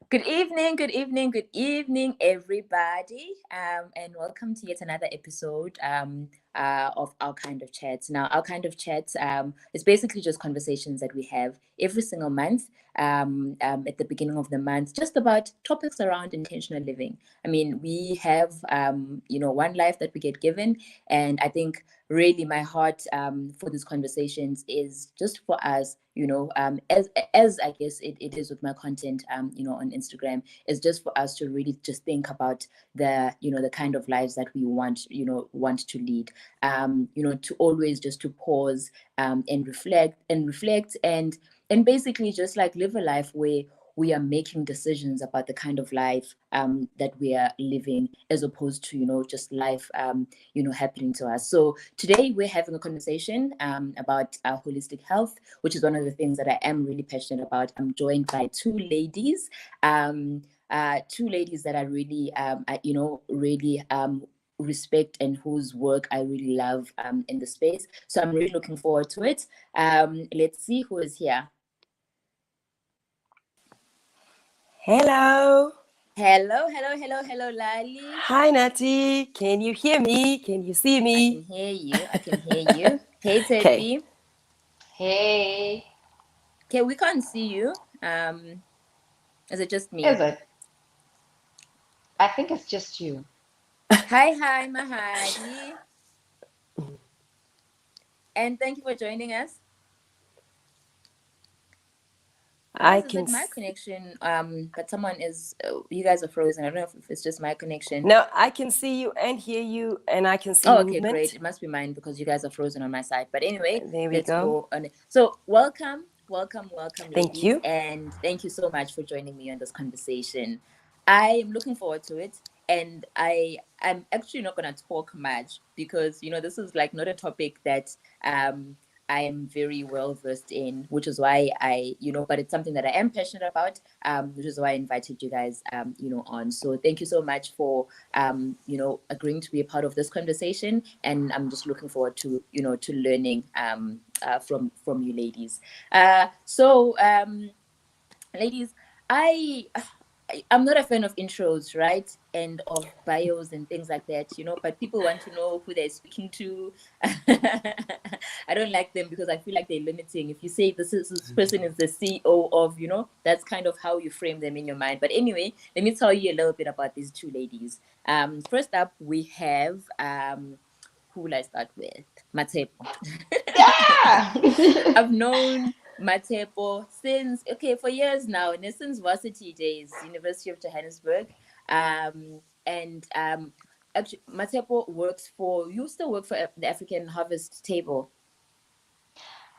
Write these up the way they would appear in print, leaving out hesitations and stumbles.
Good evening, good evening, everybody, and welcome to yet another episode of Our Kind of Chats. Now, Our Kind of Chats is basically just conversations that we have every single month at the beginning of the month, just about topics around intentional living. I mean, we have, one life that we get given, and I think really my heart for these conversations is just for us, as I guess it is with my content, on Instagram, is just for us to really just think about the kind of lives that we want to lead, to always just to pause and basically just like live a life where we are making decisions about the kind of life that we are living, as opposed to just life happening to us. So today we're having a conversation about holistic health, which is one of the things that I am really passionate about. I'm joined by two ladies that I really really respect, and whose work I really love in the space. So I'm really looking forward to it. Let's see who is here. Hello. Hello, Lali. Hi, Natty. Can you hear me? Can you see me? I can hear you. Hey, Okay. Tepi. Hey, Okay, we can't see you. Is it just me? is it? I think it's just you. Hi, Mahadi. And thank you for joining us. I Guys, is can. it my connection? But someone is. You guys are frozen. I don't know if it's just my connection. No, I can see you and hear you, and I can see Oh, okay, movement. great. It must be mine because you guys are frozen on my side. But anyway, There we let's go. go on. So, welcome, ladies. Thank you. And thank you so much for joining me on this conversation. I am looking forward to it. And I'm actually not going to talk much because, this is like not a topic that I am very well versed in, which is why but it's something that I am passionate about, which is why I invited you guys, on. So thank you so much for, agreeing to be a part of this conversation. And I'm just looking forward to, to learning from you ladies. Ladies, I'm not a fan of intros, right? And of bios and things like that, but people want to know who they're speaking to. I don't like them because I feel like they're limiting. If you say this person is the CEO of, that's kind of how you frame them in your mind. But anyway, let me tell you a little bit about these two ladies. First up, we have, who will I start with? Matepo. Yeah. I've known Matepo for years now, and since varsity days, University of Johannesburg. And actually, Matepo you still work for the African Harvest Table.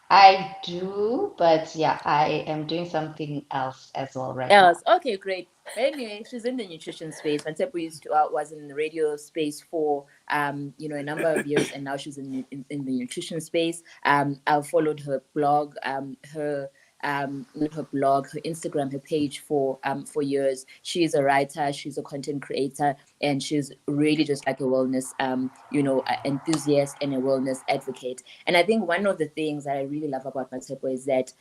I do, but yeah, I am doing something else as well right now. Okay, great. But anyway, she's in the nutrition space. Matepo was in the radio space for a number of years, and now she's in the nutrition space. I've followed her blog, not her blog, her Instagram, her page for years. She's a writer, she's a content creator, and she's really just like a wellness enthusiast and a wellness advocate. And I think one of the things that I really love about Matepo is that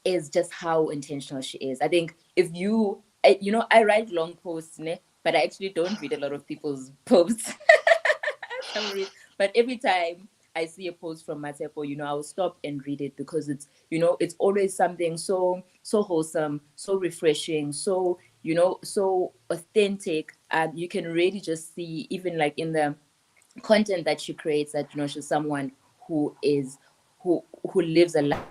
is just how intentional she is. I think if I write long posts, but I actually don't read a lot of people's posts. But every time I see a post from Matepo, I'll stop and read it because it's always something so wholesome, so refreshing, so authentic. You can really just see, even like in the content that she creates, that she's someone who lives a life.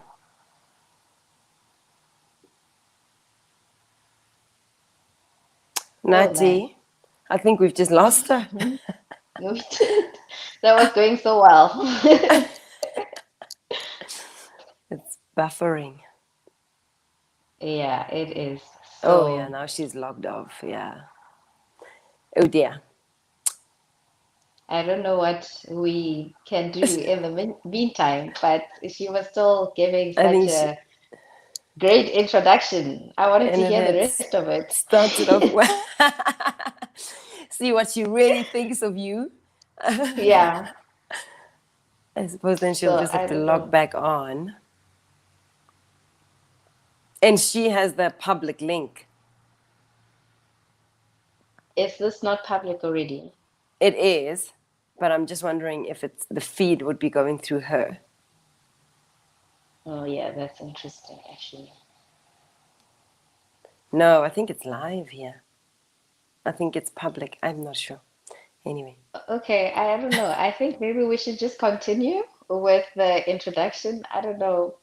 Natty, I think we've just lost her. No, we did. That was going so well. It's buffering. Yeah, it is. Oh, yeah, now she's logged off. Yeah. Oh, dear. I don't know what we can do in the meantime, but she was still giving such a great introduction. I wanted to hear the rest of it. Started off well. See what she really thinks of you. Yeah. I suppose then she'll just have to log back on. And she has the public link. Is this not public already? It is, but I'm just wondering if it's the feed would be going through her. Oh yeah, that's interesting actually. No, I think it's live here. I think it's public. I'm not sure. Anyway. Okay, I don't know. I think maybe we should just continue with the introduction. I don't know.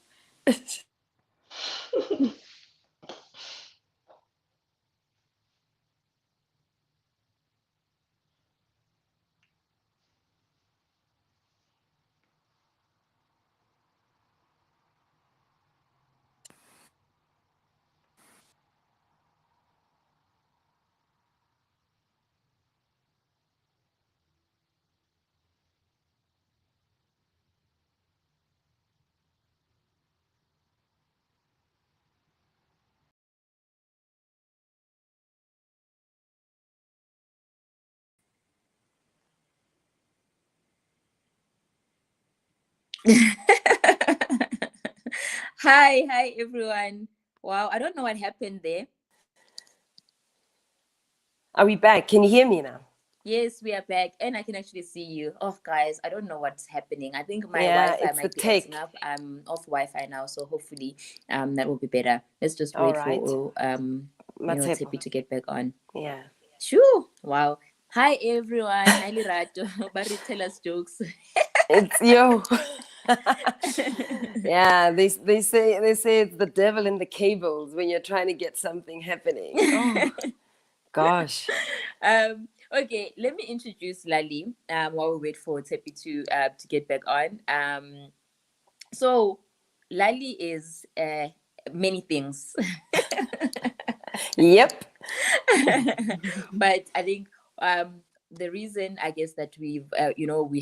Hi everyone. Wow, I don't know what happened there. Are we back? Can you hear me now? Yes, we are back, and I can actually see you. Oh, guys, I don't know what's happening. I think my Yeah, Wi-Fi it's the might be acting tech. up. I'm off Wi-Fi now, so hopefully, that will be better. Let's just All wait right. for Matshepo. Tippy to get back on. Yeah. Shoo! Wow. Hi everyone. Nali Rato. Bari tell us jokes. It's yo. Yeah, they say it's the devil in the cables when you're trying to get something happening. Oh gosh. Okay, let me introduce Lali while we wait for Tepi to get back on. So Lali is many things. Yep. But I think the reason I guess that we're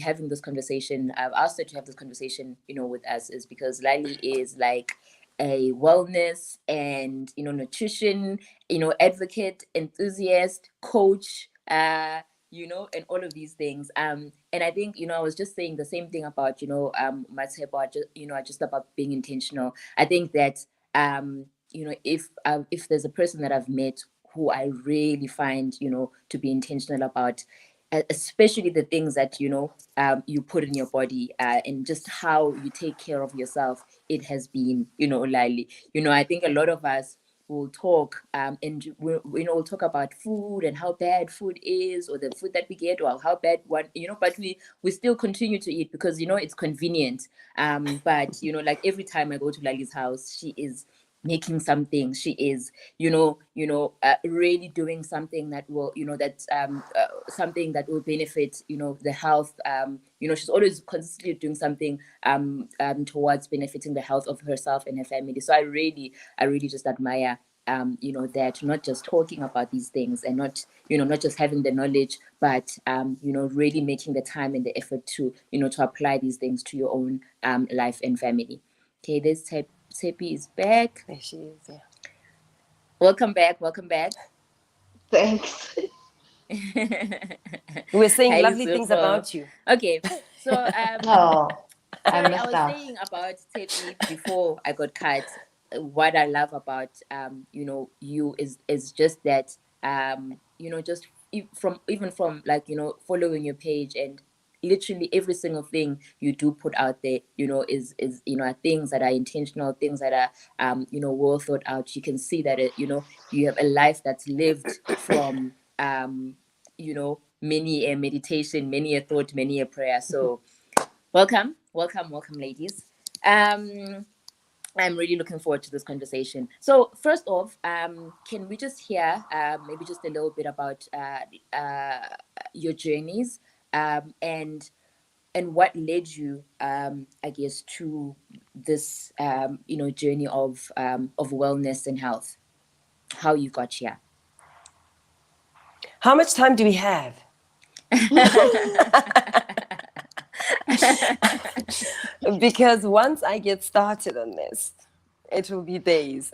having this conversation, I've asked her to have this conversation, with us, is because Lali is like a wellness and nutrition, advocate, enthusiast, coach, and all of these things. And I think, I was just saying the same thing about, Matshepo, just about being intentional. I think that if there's a person that I've met who I really find, to be intentional about, especially the things that, you put in your body, and just how you take care of yourself, it has been, Lali. I think a lot of us will talk, and we'll talk about food and how bad food is, or the food that we get, or how bad one, but we still continue to eat because, it's convenient. But, like every time I go to Lali's house, she is making something. She is really doing something that will, that's something that will benefit, the health. She's always consistently doing something towards benefiting the health of herself and her family. So I really just admire that, not just talking about these things, and not just having the knowledge, but really making the time and the effort to to apply these things to your own life and family. Okay, this Tepi is back. There she is, yeah. Welcome back. Thanks. We're saying Highly lovely things super. about you. Okay, so Oh, I sorry, I missed was out. saying about Tepi before I got cut. What I love about you is just that just even from like following your page, and literally every single thing you do put out there is are things that are intentional, things that are well thought out. You can see that you have a life that's lived from many a meditation, many a thought, many a prayer. So welcome, ladies. I'm really looking forward to this conversation. So first off, can we just hear maybe just a little bit about your journeys, and what led you, I guess, to this journey of wellness and health, how you got here. How much time do we have? Because once I get started on this, it will be days.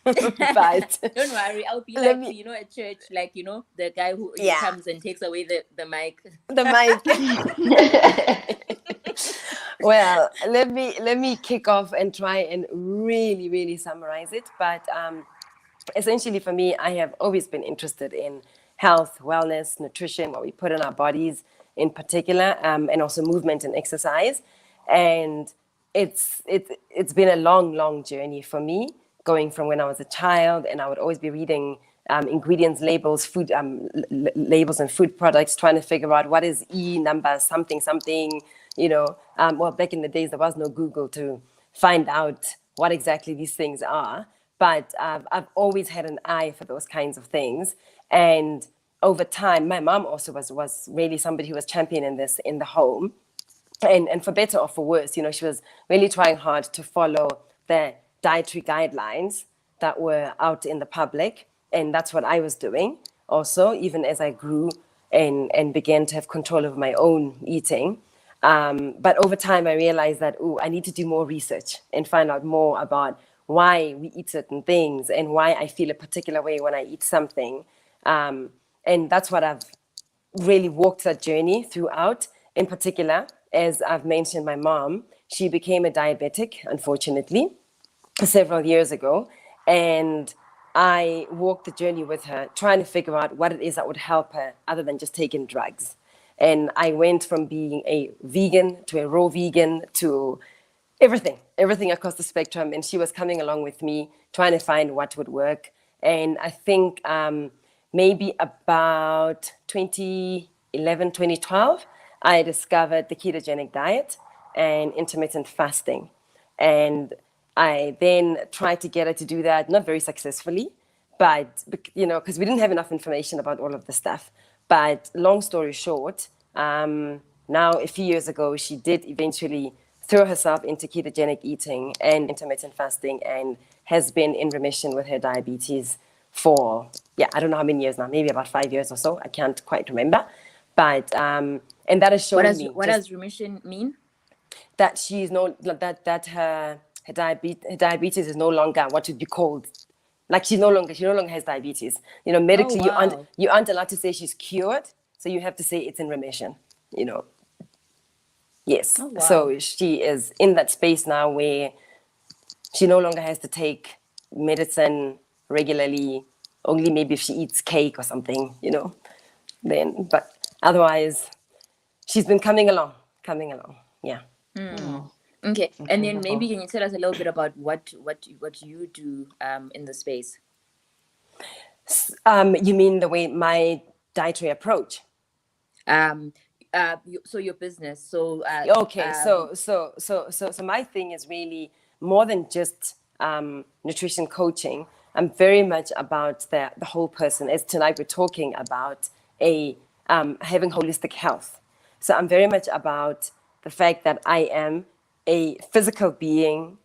But don't worry, I'll be like at church, like the guy who comes and takes away the mic. The mic. Well, let me kick off and try and really summarize it. But essentially, for me, I have always been interested in health, wellness, nutrition, what we put in our bodies in particular, and also movement and exercise. And it's been a long journey for me, going from when I was a child, and I would always be reading ingredients labels, food labels and food products, trying to figure out what is E number something, well, back in the days there was no Google to find out what exactly these things are, but I've always had an eye for those kinds of things. And over time, my mom also was really somebody who was championing this in the home. And for better or for worse, she was really trying hard to follow the dietary guidelines that were out in the public. And that's what I was doing also, even as I grew and began to have control over my own eating. But over time, I realized that, I need to do more research and find out more about why we eat certain things and why I feel a particular way when I eat something. And that's what I've really walked that journey throughout. In particular, as I've mentioned, my mom, she became a diabetic, unfortunately, several years ago. And I walked the journey with her, trying to figure out what it is that would help her other than just taking drugs. And I went from being a vegan to a raw vegan to everything across the spectrum. And she was coming along with me, trying to find what would work. And I think maybe about 2011, 2012, I discovered the ketogenic diet and intermittent fasting. And I then tried to get her to do that, not very successfully, but, because we didn't have enough information about all of the stuff. But long story short, now a few years ago, she did eventually throw herself into ketogenic eating and intermittent fasting, and has been in remission with her diabetes for, I don't know how many years now, maybe about 5 years or so. I can't quite remember. But, and that has shown me. What does remission mean? That she's that her diabetes is no longer what would be called, like she no longer has diabetes. Medically, Oh, wow. you aren't allowed to say she's cured, so you have to say it's in remission. Yes. Oh, wow. So she is in that space now where she no longer has to take medicine regularly. Only maybe if she eats cake or something, then. But otherwise, she's been coming along. Yeah. Okay, and then incredible. maybe can you tell us a little bit about what you do in the space? You mean the way my dietary approach? So your business. So Okay, so my thing is really more than just nutrition coaching. I'm very much about the whole person. As tonight we're talking about having holistic health. So I'm very much about the fact that I am a physical being,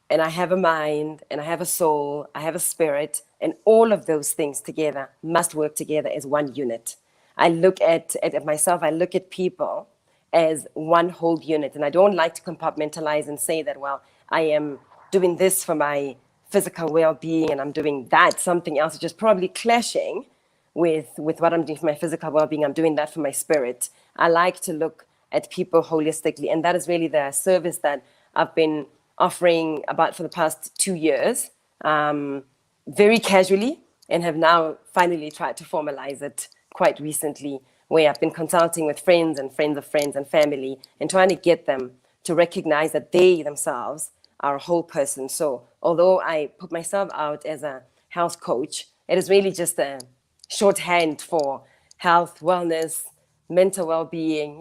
and I have a mind, and I have a soul, I have a spirit, and all of those things together must work together as one unit. I look at myself, I look at people as one whole unit, and I don't like to compartmentalize and say that, well, I am doing this for my physical well-being and I'm doing that, something else, which is probably clashing with what I'm doing for my physical well-being. I'm doing that for my spirit. I like to look at people holistically, and that is really the service that I've been offering about for the past 2 years, very casually, and have now finally tried to formalize it quite recently, where I've been consulting with friends and friends of friends and family and trying to get them to recognize that they themselves are a whole person. So although I put myself out as a health coach, it is really just a shorthand for health, wellness, mental well-being,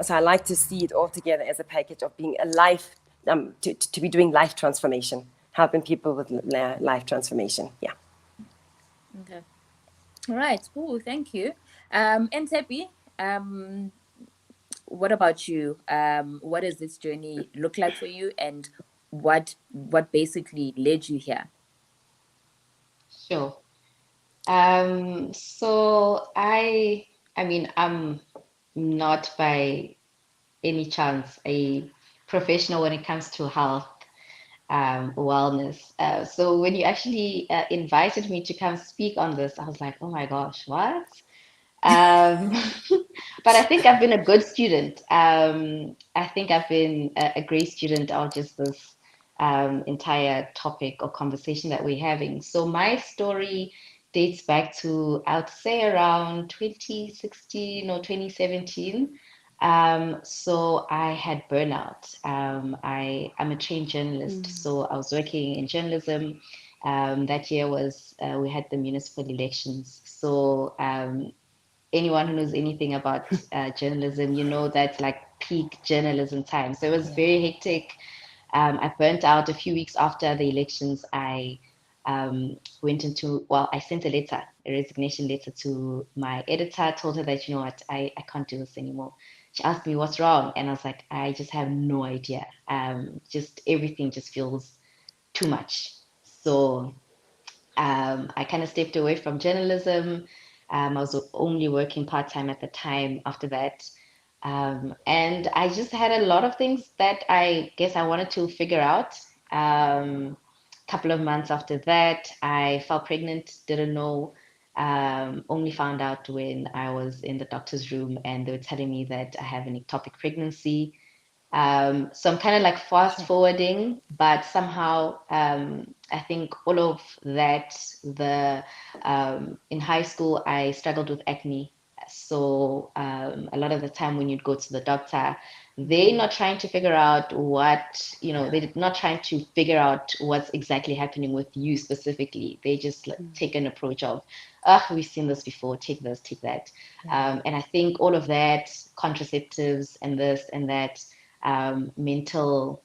so I like to see it all together as a package of being a life, to be doing life transformation, helping people with life transformation. Yeah. Okay. All right. Cool. Thank you. And Tepi, what about you? What does this journey look like for you, and what basically led you here? Sure. So I mean, I'm not by any chance a professional when it comes to health, wellness. So when you actually invited me to come speak on this, I was like, oh my gosh, what? Um, but I think I've been a good student. I think I've been a great student of just this entire topic or conversation that we're having. So my story dates back to, I would say, around 2016 or 2017. So I had burnout. I'm a trained journalist, so I was working in journalism. That year was we had the municipal elections. So anyone who knows anything about journalism, you know that's like peak journalism time. So it was very hectic. I burnt out a few weeks after the elections. I I sent a resignation letter to my editor, told her that, you know what, I can't do this anymore. She asked me what's wrong, and I was like, I just have no idea. Just everything just feels too much. So I kind of stepped away from journalism. I was only working part time at the time after that. And I just had a lot of things that I guess I wanted to figure out. Couple of months after that, I fell pregnant, didn't know, only found out when I was in the doctor's room and they were telling me that I have an ectopic pregnancy. So I'm kind of like fast forwarding, but somehow I think all of that, in high school, I struggled with acne. So a lot of the time when you'd go to the doctor, they're not trying to figure out they're not trying to figure out what's exactly happening with you specifically. They just like, take an approach of, oh, we've seen this before, take this, take that. And I think all of that, contraceptives and this and that, um, mental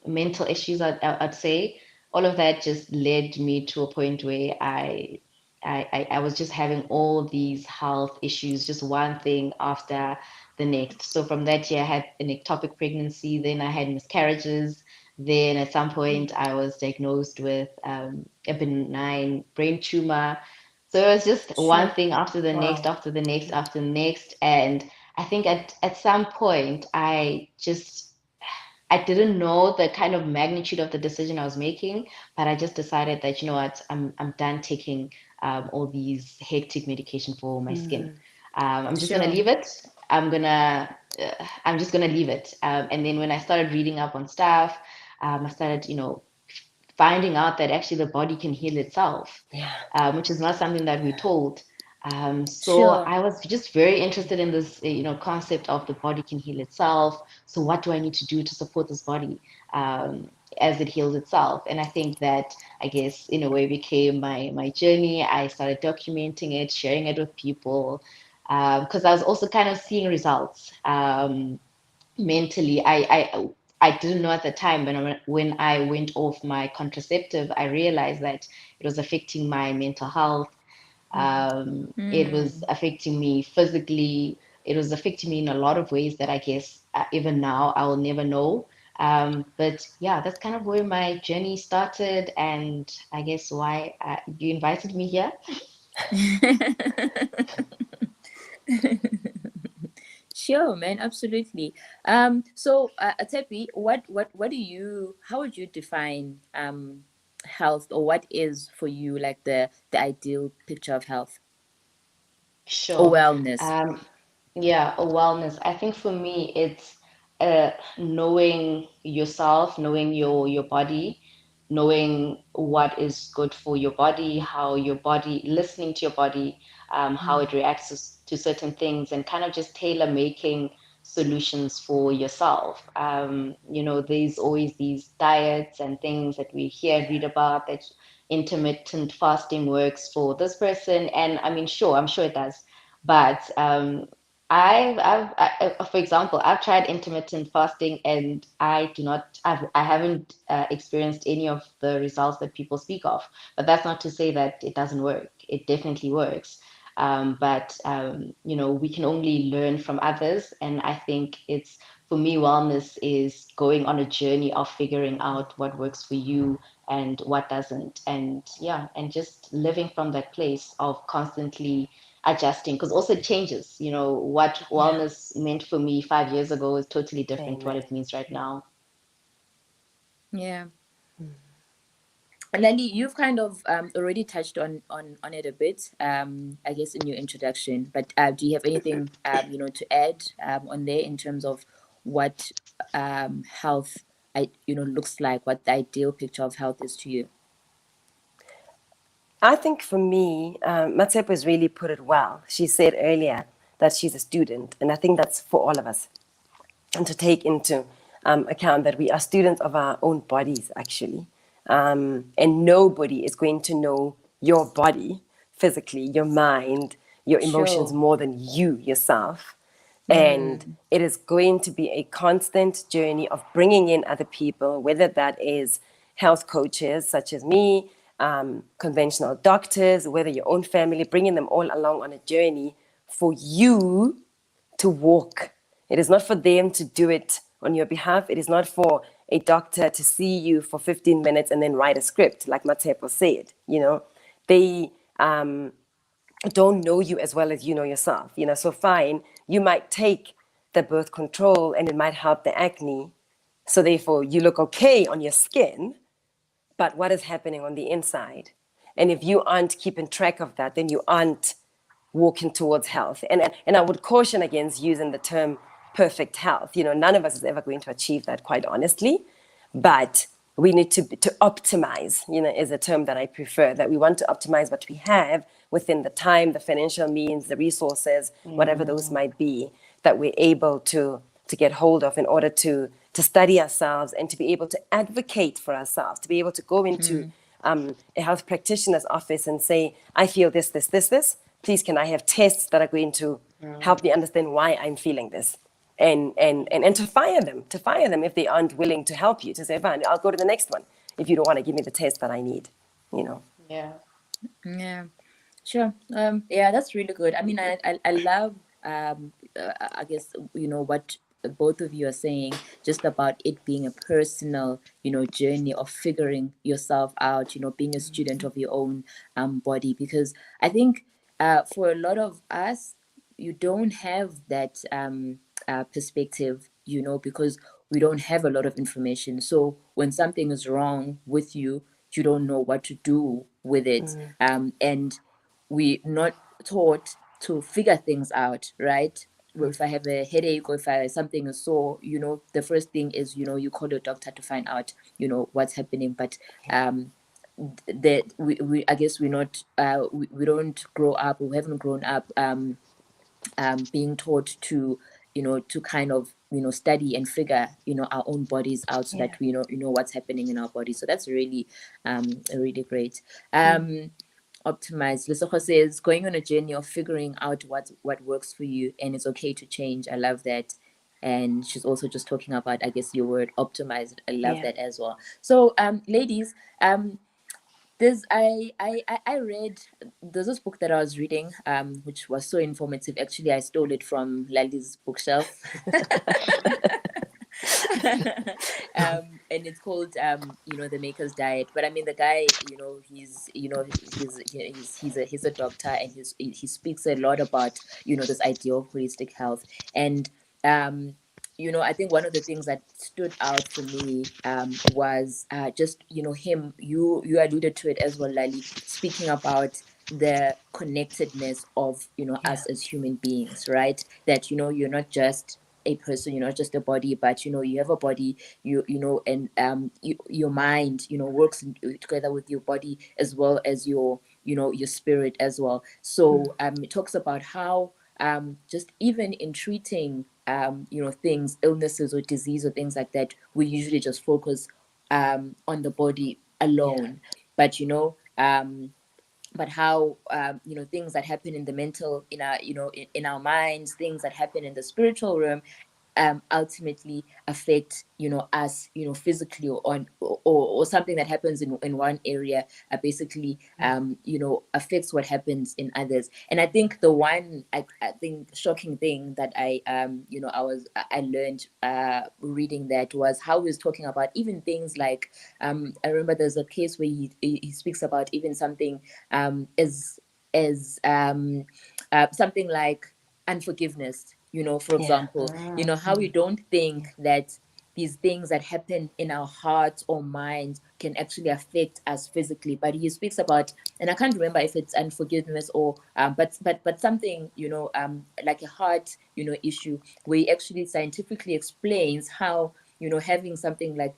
mental issues, I'd say all of that just led me to a point where I was just having all these health issues, just one thing after the next. So from that year, I had an ectopic pregnancy, then I had miscarriages. Then at some point, I was diagnosed with a benign brain tumor. So it was just one Sure. thing after the next, Wow. after the next, after the next. And I think at some point, I didn't know the kind of magnitude of the decision I was making, but I just decided that, you know what, I'm done taking all these hectic medication for my skin. I'm just gonna Sure. leave it. I'm just gonna leave it. And then when I started reading up on stuff, I started, finding out that actually the body can heal itself, Yeah. which is not something that we're told. So Sure. I was just very interested in this, concept of the body can heal itself. So what do I need to do to support this body as it heals itself? And I think that, I guess, in a way, became my journey. I started documenting it, sharing it with people, because I was also kind of seeing results. Mentally, I didn't know at the time, but when I went off my contraceptive, I realized that it was affecting my mental health. It was Mm. affecting me physically. It was affecting me in a lot of ways that I guess even now I will never know. But yeah, that's kind of where my journey started, and I guess why you invited me here. Sure, man, absolutely. So, Atepi, how would you define health, or what is for you like the ideal picture of health or Sure. wellness? Um, yeah, a wellness. I think for me, it's knowing yourself, knowing your body, knowing what is good for your body, how your body, listening to your body, how it reacts to certain things, and kind of just tailor making solutions for yourself. There's always these diets and things that we hear and read about that intermittent fasting works for this person, and I mean, sure, I'm sure it does, but for example, I've tried intermittent fasting and I haven't experienced any of the results that people speak of. But that's not to say that it doesn't work. It definitely works. But we can only learn from others. And I think for me, wellness is going on a journey of figuring out what works for you and what doesn't. And yeah, and just living from that place of constantly adjusting, because also it changes. What Yeah. wellness meant for me 5 years ago is totally different to what Amen. it means right now. Yeah. Lali, you've kind of already touched on it a bit, I guess, in your introduction. But do you have anything, to add on there in terms of what health, looks like, what the ideal picture of health is to you? I think for me, Matsepo has really put it well. She said earlier that she's a student, and I think that's for all of us, and to take into account that we are students of our own bodies, actually. And nobody is going to know your body physically, your mind, your emotions Sure. more than you yourself. And it is going to be a constant journey of bringing in other people, whether that is health coaches such as me, conventional doctors, whether your own family, bringing them all along on a journey for you to walk. It is not for them to do it on your behalf. It is not for a doctor to see you for 15 minutes and then write a script, like Matepo said. They don't know you as well as you know yourself. So fine, you might take the birth control and it might help the acne. So therefore, you look okay on your skin, but what is happening on the inside? And if you aren't keeping track of that, then you aren't walking towards health. And I would caution against using the term perfect health. None of us is ever going to achieve that, quite honestly. But we need to optimize, is a term that I prefer, that we want to optimize what we have within the time, the financial means, the resources, whatever those might be, that we're able to get hold of in order to study ourselves and to be able to advocate for ourselves, to be able to go into a health practitioner's office and say, I feel this, this, this, this. Please, can I have tests that are going to help me understand why I'm feeling this? And to fire them if they aren't willing to help you, to say, fine, I'll go to the next one if you don't want to give me the test that I need, Yeah. Yeah, sure. Yeah, that's really good. I mean, I love, I guess, what both of you are saying, just about it being a personal, journey of figuring yourself out, being a student of your own body. Because I think for a lot of us, you don't have that perspective, because we don't have a lot of information. So when something is wrong with you, you don't know what to do with it. And we're not taught to figure things out, right? Well, if I have a headache or if something is sore, the first thing is, you call your doctor to find out, what's happening. But that we I guess we're not we don't grow up, we haven't grown up being taught to to kind of study and figure our own bodies out, so that we know what's happening in our bodies. So that's really really great. Optimize, Lesotho says, going on a journey of figuring out what works for you, and it's okay to change. I love that. And she's also just talking about, I guess, your word optimized. I love that as well. So ladies, I read, there's this book that I was reading, which was so informative. Actually, I stole it from Lali's bookshelf. And it's called The Maker's Diet. But I mean, the guy, he's a doctor, and he speaks a lot about this idea of holistic health. And I think one of the things that stood out for me was just him. You alluded to it as well, Lali, speaking about the connectedness of us as human beings, right? That you're not just a person, you're not just a body, but you have a body, and your mind works together with your body, as well as your your spirit as well. So it talks about how just even in treating things, illnesses or disease or things like that, we usually just focus on the body alone. But but how things that happen in the mental, in our in our minds, things that happen in the spiritual realm, ultimately affect us physically, or something that happens in one area basically affects what happens in others. And I think the one I think shocking thing that I learned reading that was how he was talking about even things like I remember there's a case where he speaks about even something as something like unforgiveness, for example, how we don't think that these things that happen in our hearts or minds can actually affect us physically. But he speaks about, and I can't remember if it's unforgiveness or but something like a heart issue, where he actually scientifically explains how having something like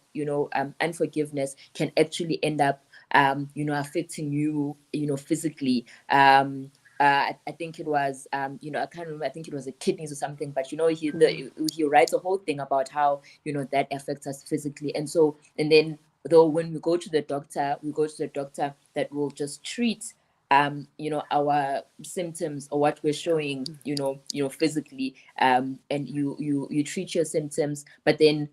unforgiveness can actually end up affecting you, physically. I think it was, I can't remember. I think it was the kidneys or something. But he writes a whole thing about how that affects us physically, and then though when we go to the doctor, that will just treat our symptoms or what we're showing, physically, and you treat your symptoms, but then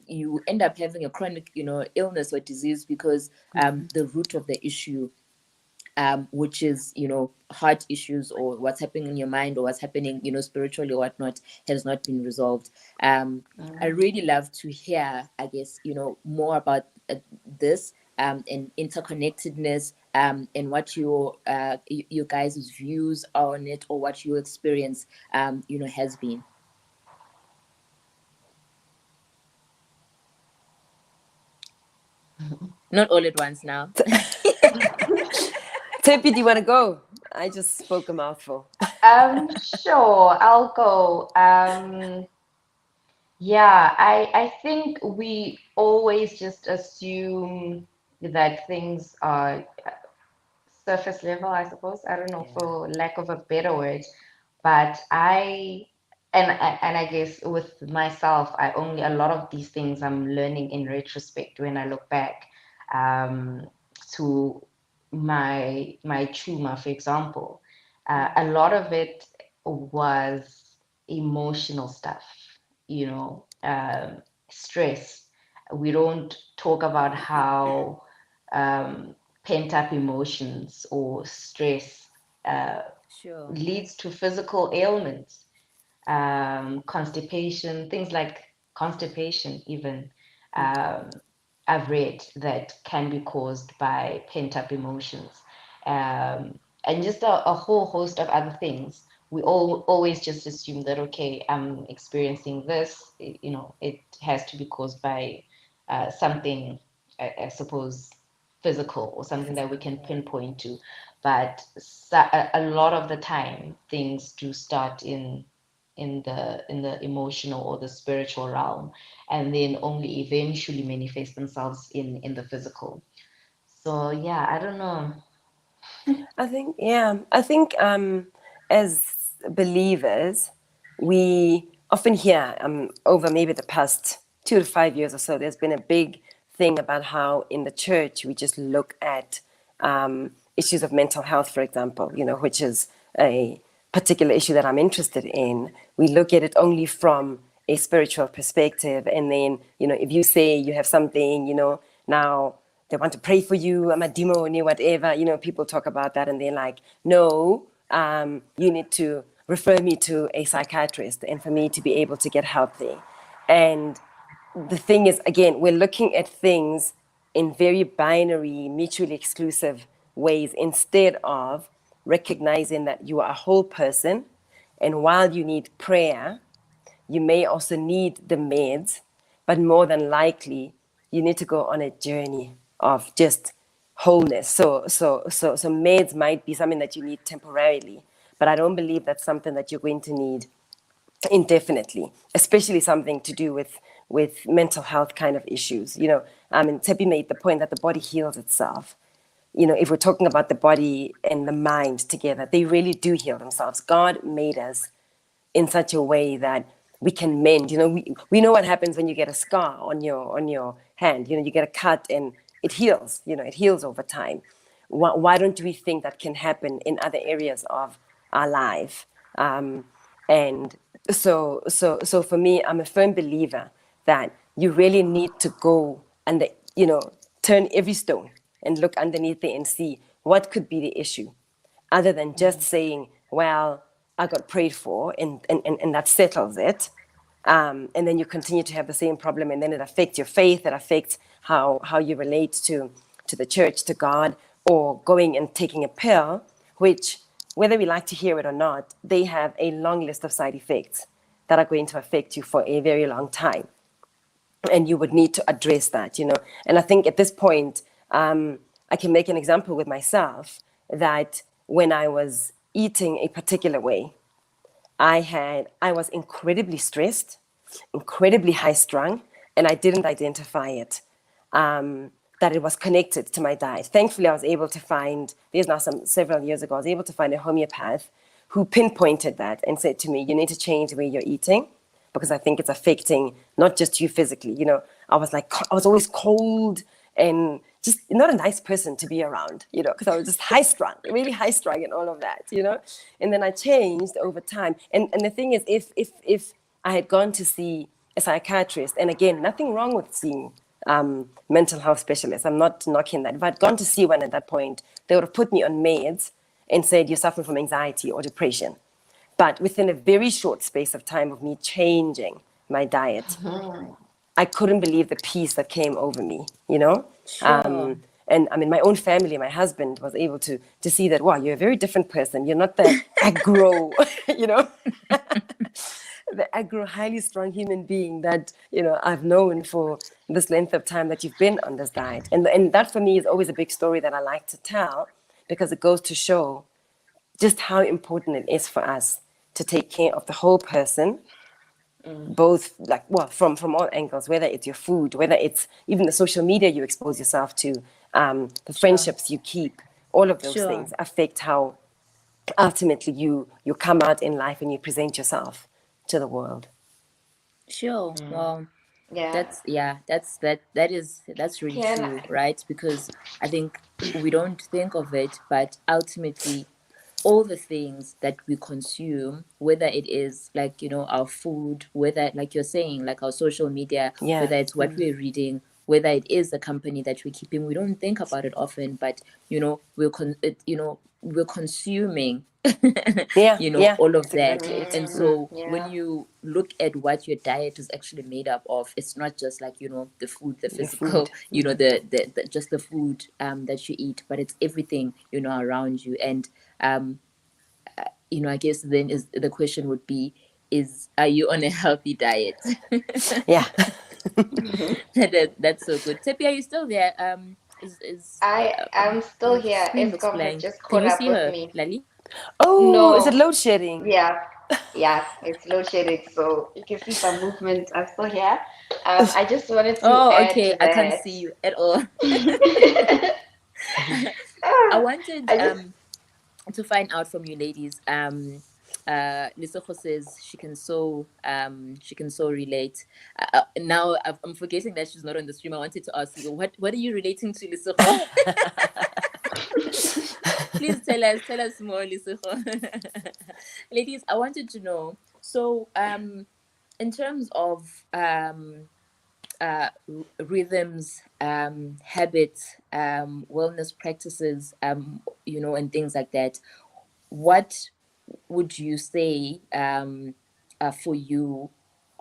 you end up having a chronic illness or disease because the root of the issue, which is heart issues or what's happening in your mind or what's happening spiritually or whatnot, has not been resolved. I really love to hear, I guess, more about this and interconnectedness, and what your guys' views on it, or what your experience has been. Not all at once now. Tepi, do you want to go? I just spoke a mouthful. Sure, I'll go. Yeah, I think we always just assume that things are surface level, I suppose. I don't know, for lack of a better word. But I guess with myself, a lot of these things I'm learning in retrospect when I look back, to my tumor, for example. A lot of it was emotional stuff, stress. We don't talk about how pent up emotions or stress Sure. leads to physical ailments, constipation, things like constipation, even. I've read that can be caused by pent up emotions, and just a whole host of other things. We always just assume that, okay, I'm experiencing this, it has to be caused by something, I suppose, physical or something that we can pinpoint to. But a lot of the time, things do start in the emotional or the spiritual realm, and then only eventually manifest themselves in the physical. So yeah, I don't know. I think as believers, we often hear over maybe the past 2 to 5 years or so, there's been a big thing about how in the church we just look at issues of mental health, for example, which is a particular issue that I'm interested in. We look at it only from a spiritual perspective, and then if you say you have something, now they want to pray for you, I'm a demon or whatever, people talk about that, and they're like, no, you need to refer me to a psychiatrist and for me to be able to get help there. And the thing is, again, we're looking at things in very binary, mutually exclusive ways instead of recognizing that you are a whole person. And while you need prayer, you may also need the meds, but more than likely, you need to go on a journey of just wholeness. So meds might be something that you need temporarily, but I don't believe that's something that you're going to need indefinitely, especially something to do with mental health kind of issues. Tepi made the point that the body heals itself. If we're talking about the body and the mind together, they really do heal themselves. God made us in such a way that we can mend. We know what happens when you get a scar on your hand. You get a cut and it heals. It heals over time. Why don't we think that can happen in other areas of our life? And so for me, I'm a firm believer that you really need to go and turn every stone and look underneath it and see what could be the issue, other than just saying, well, I got prayed for and that settles it. And then you continue to have the same problem, and then it affects your faith, it affects how you relate to the church, to God, or going and taking a pill, which, whether we like to hear it or not, they have a long list of side effects that are going to affect you for a very long time. And you would need to address that, And I think at this point, I can make an example with myself that when I was eating a particular way, I was incredibly stressed, incredibly high strung, and I didn't identify it. that it was connected to my diet. Thankfully, I was able to find, several years ago, I was able to find a homeopath who pinpointed that and said to me, you need to change the way you're eating, because I think it's affecting not just you physically. I was always cold and just not a nice person to be around, because I was just really high strung and all of that, And then I changed over time. And the thing is, if I had gone to see a psychiatrist, and again, nothing wrong with seeing mental health specialists, I'm not knocking that. If I'd gone to see one at that point, they would have put me on meds and said, you're suffering from anxiety or depression. But within a very short space of time of me changing my diet, I couldn't believe the peace that came over me, Sure. And I mean, my own family, my husband was able to see that, wow, you're a very different person. You're not the aggro, the aggro, highly strong human being that, I've known for this length of time that you've been on this diet. And that for me is always a big story that I like to tell, because it goes to show just how important it is for us to take care of the whole person, both from all angles, whether it's your food, whether it's even the social media you expose yourself to, the friendships you keep, all of those things affect how ultimately you come out in life and you present yourself to the world. Sure. Well, Yeah. that's really true, right? Because I think we don't think of it, but ultimately all the things that we consume, whether it is our food, whether like you're saying, like our social media, whether it's what we're reading, whether it is the company that we're keeping, we don't think about it often, but we're consuming all of that. And so when you look at what your diet is actually made up of, it's not just the food, the physical, the just the food that you eat, but it's everything around you. And I guess then the question would be, are you on a healthy diet? Yeah. That's so good. Tepi, are you still there? I'm still here. Eskom has just caught up with me. Lali? Oh, no. Is it load shedding? Yeah, it's load shedding, so you can see some movement. I'm still here. I just wanted to add okay. to I that. can't see you at all. I wanted to find out from you ladies. Lesego says she can so relate. Now I'm forgetting that she's not on the stream. I wanted to ask you, what are you relating to, Lesego? Please tell us more, Lesego. Ladies, I wanted to know. So, in terms of rhythms, habits, wellness practices, and things like that, what would you say for you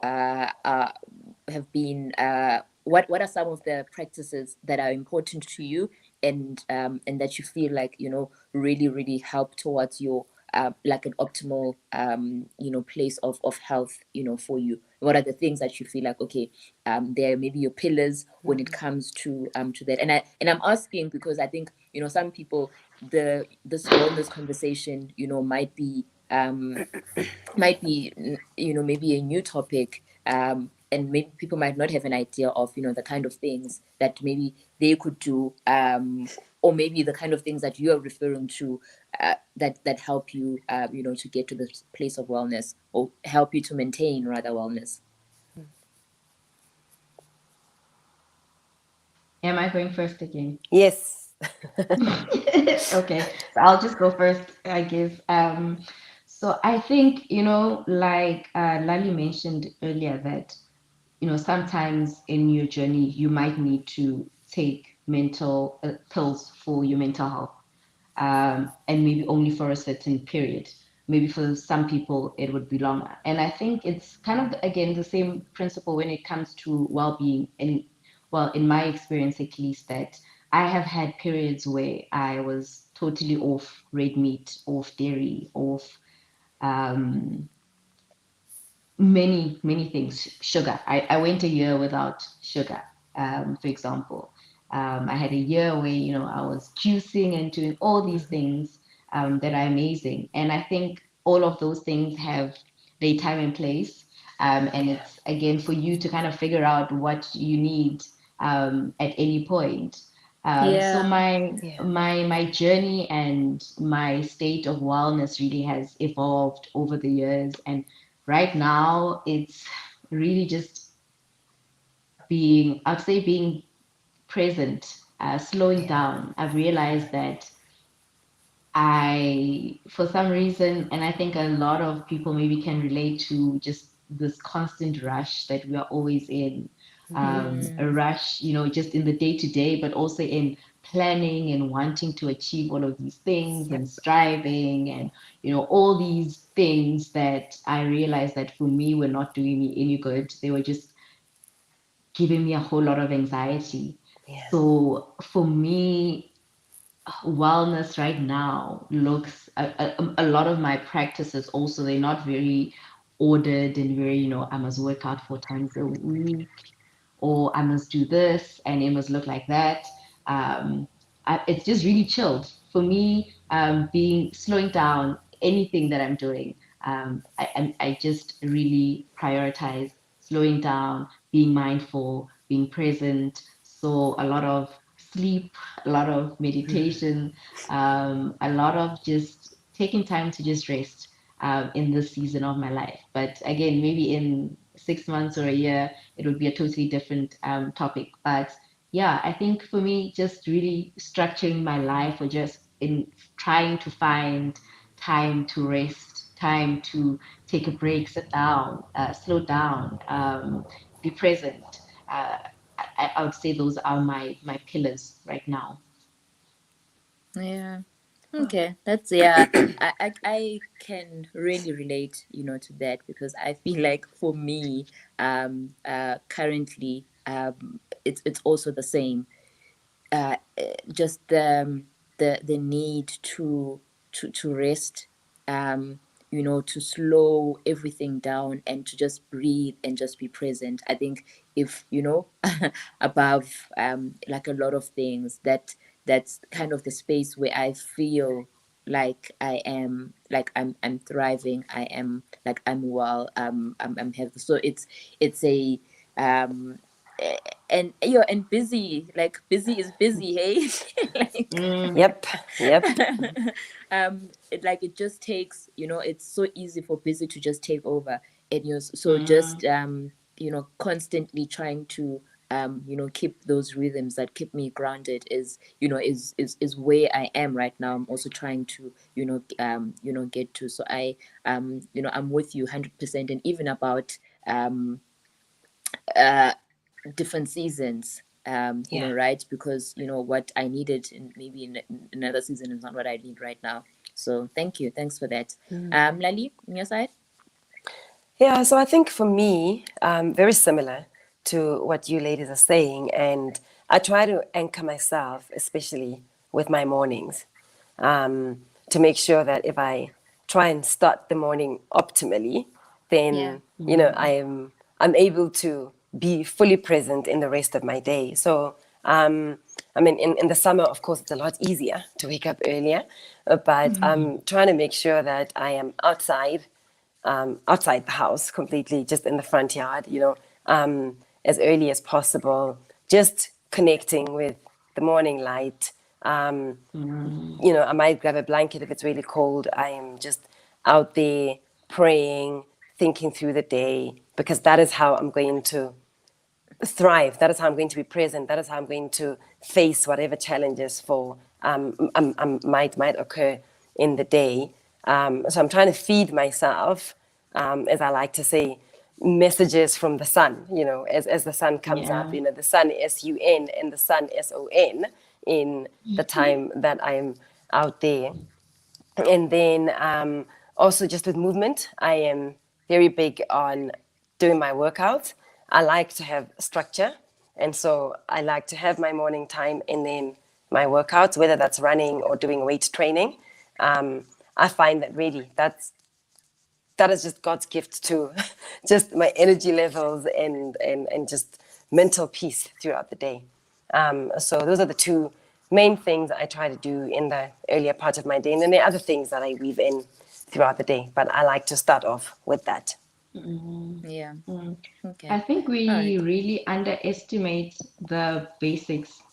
have been what are some of the practices that are important to you and that you feel like really really help towards your like an optimal place of health for you? What are the things that you feel like, okay, they're maybe your pillars when it comes to that? And I'm asking because I think some people, this wellness conversation might be maybe a new topic, and maybe people might not have an idea of the kind of things that maybe they could do, or maybe the kind of things that you are referring to that help you to get to this place of wellness, or help you to maintain rather wellness. Am I going first again? Yes. Okay, so I'll just go first, I guess. So I think, like Lali mentioned earlier, that, sometimes in your journey, you might need to take mental pills for your mental health, and maybe only for a certain period. Maybe for some people, it would be longer. And I think it's kind of, again, the same principle when it comes to well-being. And well, in my experience, at least, that I have had periods where I was totally off red meat, off dairy, off many, many things. Sugar. I went a year without sugar, for example. I had a year where, I was juicing and doing all these things that are amazing. And I think all of those things have their time and place. And it's, again, for you to kind of figure out what you need at any point. So Yeah. my journey and my state of wellness really has evolved over the years, and right now it's really just I'd say being present, slowing down. I've realized that for some reason, and I think a lot of people maybe can relate to just this constant rush that we are always in, a rush, just in the day to day, but also in planning and wanting to achieve all of these things and striving and, all these things that I realized that for me were not doing me any good. They were just giving me a whole lot of anxiety. Yeah. So for me, wellness right now looks a lot of my practices also, they're not very ordered and very, I must work out 4 times a week, or I must do this and it must look like that. It's just really chilled for me. Being slowing down anything that I'm doing. I just really prioritize slowing down, being mindful, being present. So a lot of sleep, a lot of meditation, a lot of just taking time to just rest in this season of my life. But again, maybe in 6 months or a year, it would be a totally different topic. But yeah, I think for me, just really structuring my life or just in trying to find time to rest, time to take a break, sit down, slow down, be present. Uh, I would say those are my pillars right now. Yeah. Okay, that's yeah. I can really relate, to that, because I feel like for me, currently, it's also the same. Just the need to rest, to slow everything down and to just breathe and just be present. I think if above like a lot of things, that's kind of the space where I feel like I'm thriving. I am like I'm well. I'm healthy. So it's a um and busy, like busy is busy, hey. Like Yep. Yep. it just takes, it's so easy for busy to just take over, and so just constantly trying to keep those rhythms that keep me grounded is where I am right now. I'm also trying to get to. So I'm with you 100%. And even about uh different seasons, Yeah. right, because what I needed in maybe in another season is not what I need right now. So thanks for that. Lali, on your side? Yeah, so I think for me, very similar to what you ladies are saying, and I try to anchor myself, especially with my mornings, to make sure that if I try and start the morning optimally, Yeah. then I'm able to be fully present in the rest of my day. So I mean, in the summer, of course, it's a lot easier to wake up earlier, but I'm trying to make sure that I am outside the house completely, just in the front yard, as early as possible, just connecting with the morning light. I might grab a blanket if it's really cold. I am just out there praying, thinking through the day, because that is how I'm going to thrive. That is how I'm going to be present. That is how I'm going to face whatever challenges might occur in the day. So I'm trying to feed myself, as I like to say, messages from the sun. As the sun comes up, Yeah. the sun SUN and the sun SON in the time that I'm out there. And then also just with movement, I am very big on doing my workouts. I like to have structure. And so I like to have my morning time and then my workouts, whether that's running or doing weight training. I find that really that is just God's gift to just my energy levels and just mental peace throughout the day. So those are the two main things I try to do in the earlier part of my day. And then there are other things that I weave in throughout the day, but I like to start off with that. Yeah. I Okay. think All right. we really underestimate the basics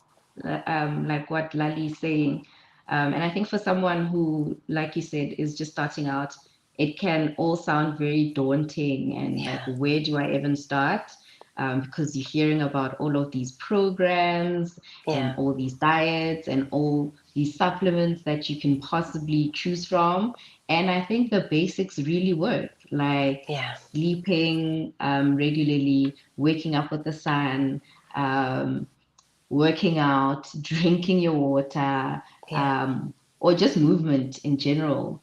like what Lali is saying. And I think for someone who, like you said, is just starting out, it can all sound very daunting and like, where do I even start? Because you're hearing about all of these programs and all these diets and all these supplements that you can possibly choose from. And I think the basics really work, like sleeping regularly, waking up with the sun, working out, drinking your water, or just movement in general.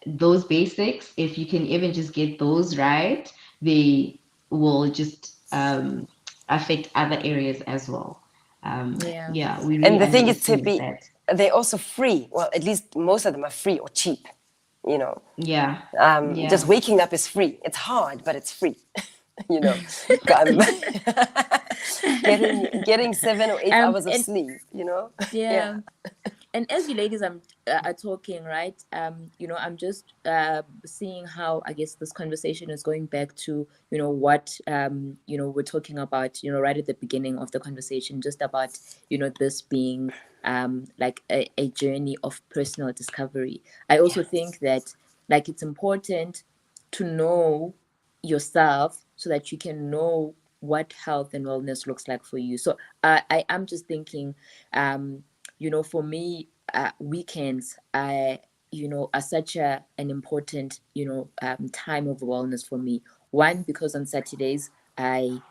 Those basics, if you can even just get those right, they will just affect other areas as well. We really And the thing is, underestimate Tippy, that. they're also free. Well, at least most of them are free or cheap, you know. Just waking up is free. It's hard, but it's free. You know, getting 7 or 8 hours of sleep, you know. And as you ladies are talking, right, you know, I'm just seeing how, I guess, this conversation is going back to, you know, what, you know, we're talking about, you know, right at the beginning of the conversation, just about, you know, this being like a journey of personal discovery. I also think that, like, it's important to know yourself so that you can know what health and wellness looks like for you. So I am just thinking, you know, for me, weekends, you know, are such an important, you know, time of wellness for me. One, because on Saturdays, you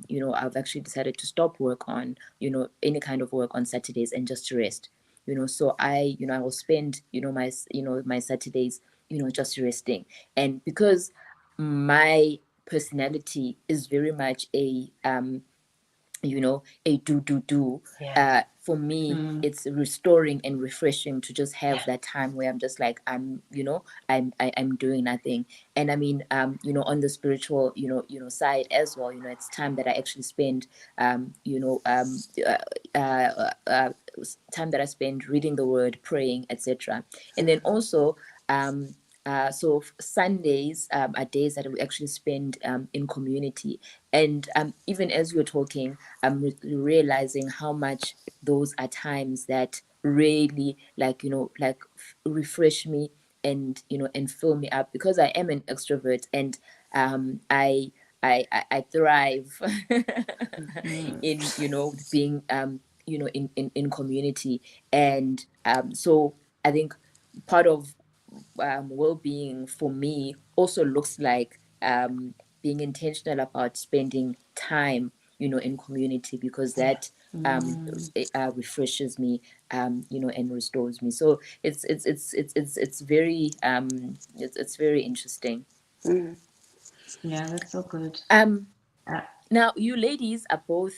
know, I've actually decided to stop work on, you know, any kind of work on Saturdays and just to rest, you know. So I will spend, you know, my Saturdays, you know, just resting. And because my personality is very much a, you know, a do. For me, it's restoring and refreshing to just have that time where I'm just like, I'm doing nothing. And I mean, you know, on the spiritual, you know, side as well, you know, it's time that I actually spend, you know, time that I spend reading the word, praying, etc. And then also, so Sundays are days that we actually spend in community. And even as you're talking, I'm realizing how much those are times that really, like, you know, like refresh me and, you know, and fill me up, because I am an extrovert, and I thrive in, you know, being you know, in community. And so I think part of well-being for me also looks like being intentional about spending time, you know, in community, because that refreshes me, you know, and restores me. So it's very it's very interesting. Yeah, that's so good. Now, you ladies are both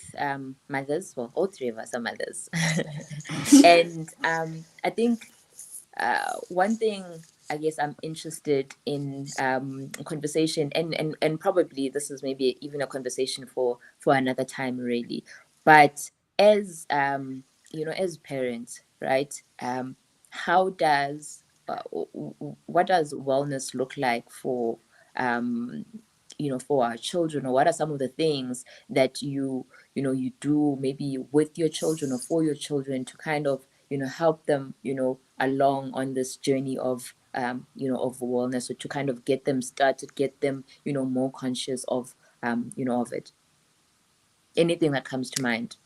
mothers. Well, all three of us are mothers. And I think one thing, I guess, I'm interested in conversation, and probably this is maybe even a conversation for another time, really. But as you know, as parents, right? How does what does wellness look like for you know, for our children? Or what are some of the things that you know, you do maybe with your children or for your children to kind of, you know, help them, you know, along on this journey of you know, of wellness, or to kind of get them started, get them, you know, more conscious of you know, of it? Anything that comes to mind?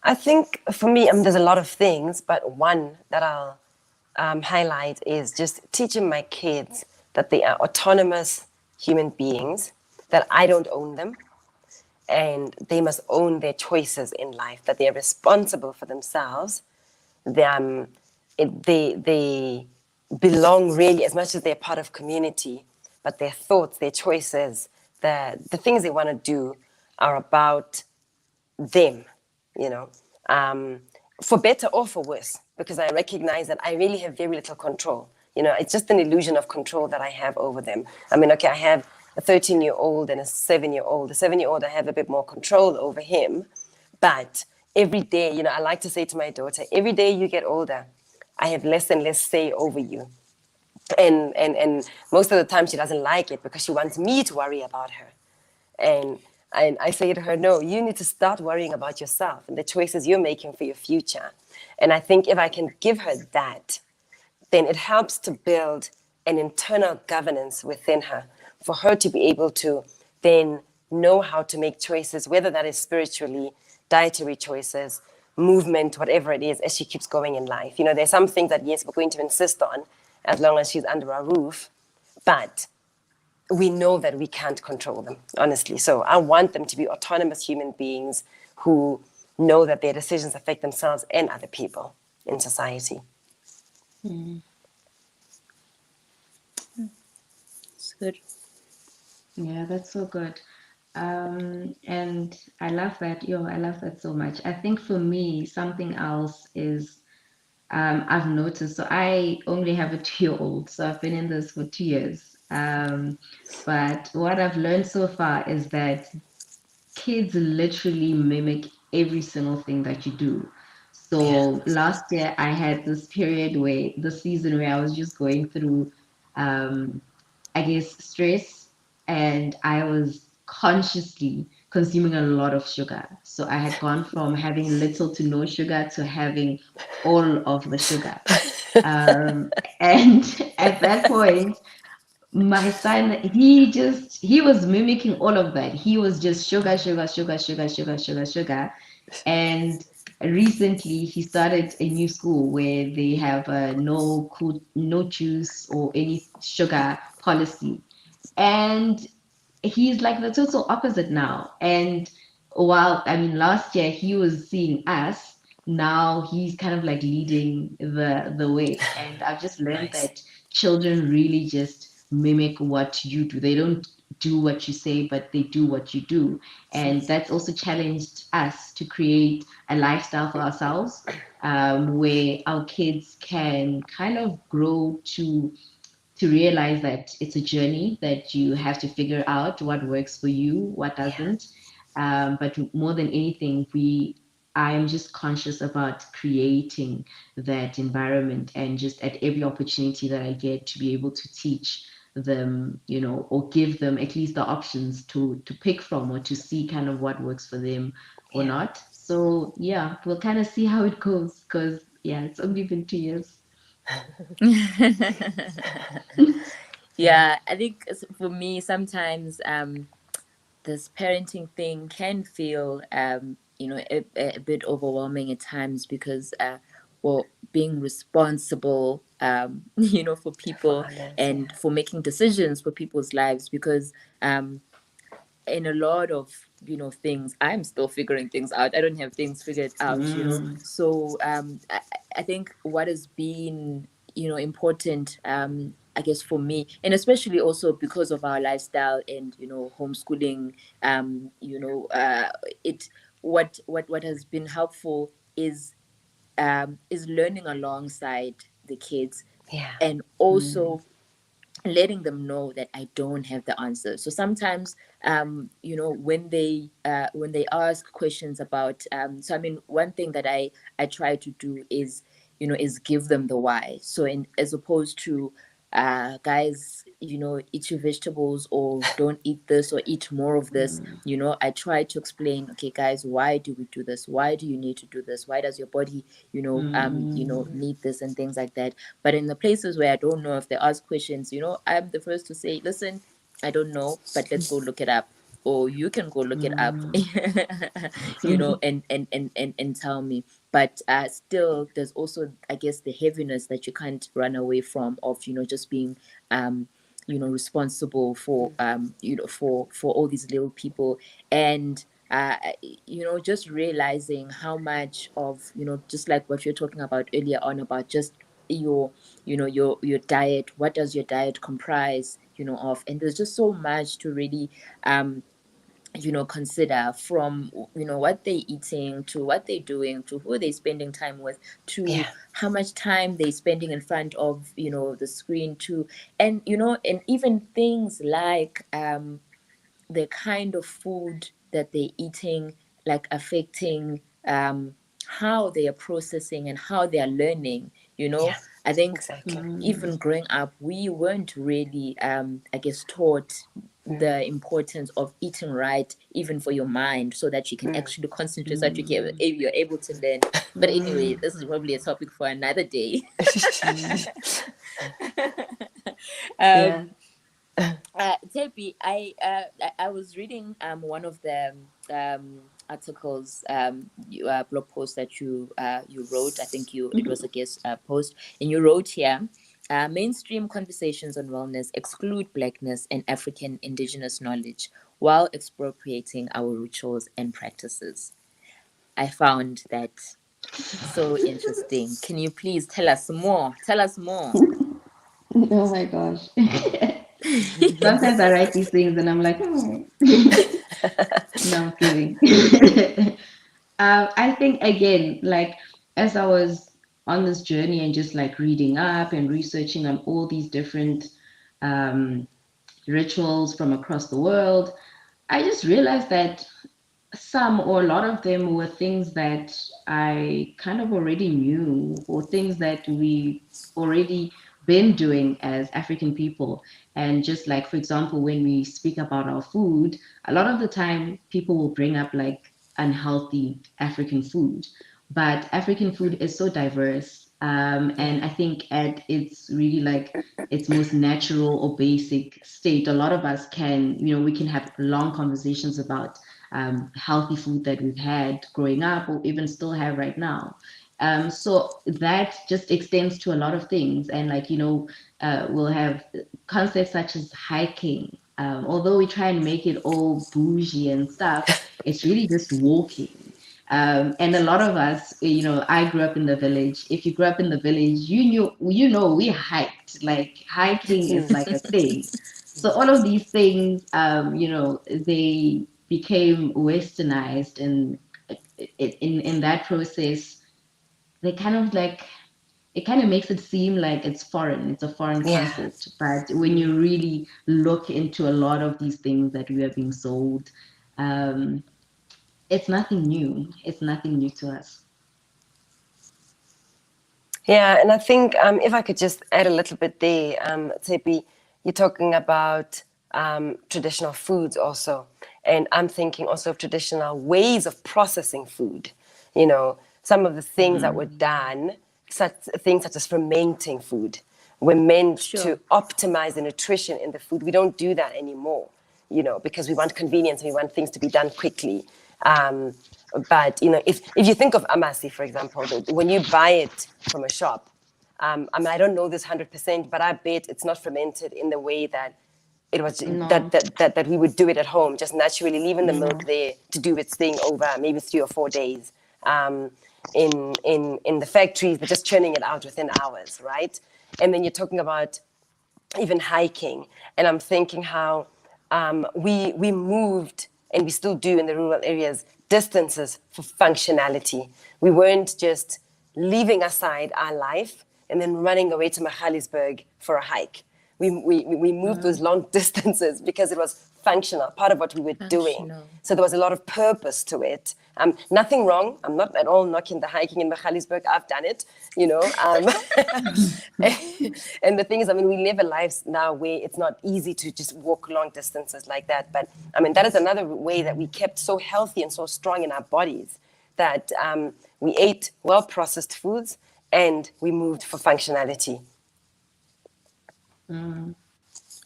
I think for me, there's a lot of things, but one that I'll highlight is just teaching my kids that they are autonomous human beings, that I don't own them, and they must own their choices in life, that they are responsible for themselves. They belong really, as much as they're part of community, but their thoughts, their choices, the things they want to do are about them, you know, for better or for worse, because I recognize that I really have very little control. You know, it's just an illusion of control that I have over them. I mean, okay, I have a 13-year-old and a 7-year-old. The 7-year-old, I have a bit more control over him. But every day, you know, I like to say to my daughter, every day you get older, I have less and less say over you. And most of the time she doesn't like it, because she wants me to worry about her. And And I say to her, no, you need to start worrying about yourself and the choices you're making for your future. And I think if I can give her that, then it helps to build an internal governance within her for her to be able to then know how to make choices, whether that is spiritually, dietary choices, movement, whatever it is, as she keeps going in life. You know, there's some things that, yes, we're going to insist on as long as she's under our roof, but we know that we can't control them, honestly. So I want them to be autonomous human beings who know that their decisions affect themselves and other people in society. It's good. Yeah, that's so good. And I love that. I love that so much. I think for me, something else is I've noticed. So I only have a 2-year-old, so I've been in this for 2 years. But what I've learned so far is that kids literally mimic every single thing that you do. So last year I had this period where the season where I was just going through I guess stress, and I was consciously consuming a lot of sugar. So I had gone from having little to no sugar to having all of the sugar. And at that point, my son, he was mimicking all of that. He was just sugar, sugar, sugar, sugar, sugar, sugar, sugar. And recently he started a new school where they have no juice or any sugar policy. And he's like the total opposite now. And while I mean last year he was seeing us, now he's kind of like leading the way. And I've just learned Nice. that children really just mimic what you do. They don't do what you say, but they do what you do. And that's also challenged us to create a lifestyle for ourselves, where our kids can kind of grow to realize that it's a journey that you have to figure out what works for you, what doesn't. But more than anything, I am just conscious about creating that environment, and just at every opportunity that I get to be able to teach them, or give them at least the options to pick from, or to see kind of what works for them or not. So yeah, we'll kind of see how it goes, because yeah, it's only been 2 years. Yeah, I think for me sometimes this parenting thing can feel a bit overwhelming at times, because well, being responsible for people others, and for making decisions for people's lives, because in a lot of things I'm still figuring things out. I don't have things figured out. So I think what has been important, I guess for me, and especially also because of our lifestyle and homeschooling, it what has been helpful is learning alongside the kids, yeah, and also letting them know that I don't have the answer. So sometimes, when they ask questions about, so I mean, one thing that I try to do is, is give them the why. So as opposed to, guys, eat your vegetables, or don't eat this, or eat more of this. I try to explain, okay, guys, why do we do this? Why do you need to do this? Why does your body, need this, and things like that. But in the places where I don't know, if they ask questions, I'm the first to say, listen, I don't know, but let's go look it up. Or you can go look it up, and tell me. But still, there's also, I guess, the heaviness that you can't run away from, of just being responsible for for all these little people. And just realizing how much of, just like what you're talking about earlier on, about just your your diet. What does your diet comprise of? And there's just so much to really consider, from what they're eating, to what they're doing, to who they're spending time with, to how much time they're spending in front of the screen, to and and even things like the kind of food that they're eating, like affecting how they are processing and how they are learning. I think exactly. even growing up, we weren't really I guess taught the importance of eating right, even for your mind, so that you can actually concentrate, so that you're able to learn. But anyway, this is probably a topic for another day. Yeah. Tepi, I was reading one of the articles, blog post that you wrote. I think it was a guest post, and you wrote here. Mainstream conversations on wellness exclude Blackness and African indigenous knowledge while expropriating our rituals and practices. I found that so interesting. Can you please tell us more? Tell us more. Oh my gosh. Sometimes I write these things and I'm like, No, I'm kidding. I think again, like as I was on this journey and just like reading up and researching on all these different um, rituals from across the world, I just realized that some or a lot of them were things that I kind of already knew, or things that we already been doing as African people. And just like, for example, when we speak about our food, a lot of the time people will bring up like unhealthy African food. But African food is so diverse. And I think at its really like its most natural or basic state, a lot of us can, we can have long conversations about healthy food that we've had growing up or even still have right now. So that just extends to a lot of things. And like, we'll have concepts such as hiking. Although we try and make it all bougie and stuff, it's really just walking. And a lot of us, I grew up in the village. If you grew up in the village, we hiked. Like hiking is like a thing. So all of these things, they became westernized, and in that process, they kind of like it kind of makes it seem like it's foreign. It's a foreign Yeah. concept. But when you really look into a lot of these things that we are being sold, um, it's nothing new. It's nothing new to us. Yeah, and I think if I could just add a little bit there, Tsepi, you're talking about traditional foods also. And I'm thinking also of traditional ways of processing food. Some of the things that were done, things such as fermenting food, were meant Sure. to optimize the nutrition in the food. We don't do that anymore, because we want convenience, we want things to be done quickly. But if you think of amasi, for example, when you buy it from a shop, I don't know this 100%, but I bet it's not fermented in the way that it was No. that we would do it at home, just naturally leaving the milk there to do its thing over maybe 3 or 4 days. In the factories, they're just churning it out within hours, right? And then you're talking about even hiking, and I'm thinking how we moved, and we still do in the rural areas, distances for functionality. We weren't just leaving aside our life and then running away to Magaliesburg for a hike. We moved those long distances because it was functional, part of what we were doing. Functional. So there was a lot of purpose to it. Nothing wrong. I'm not at all knocking the hiking in Magaliesburg. I've done it, And the thing is, we live a life now where it's not easy to just walk long distances like that. But that is another way that we kept so healthy and so strong in our bodies, that we ate well-processed foods and we moved for functionality.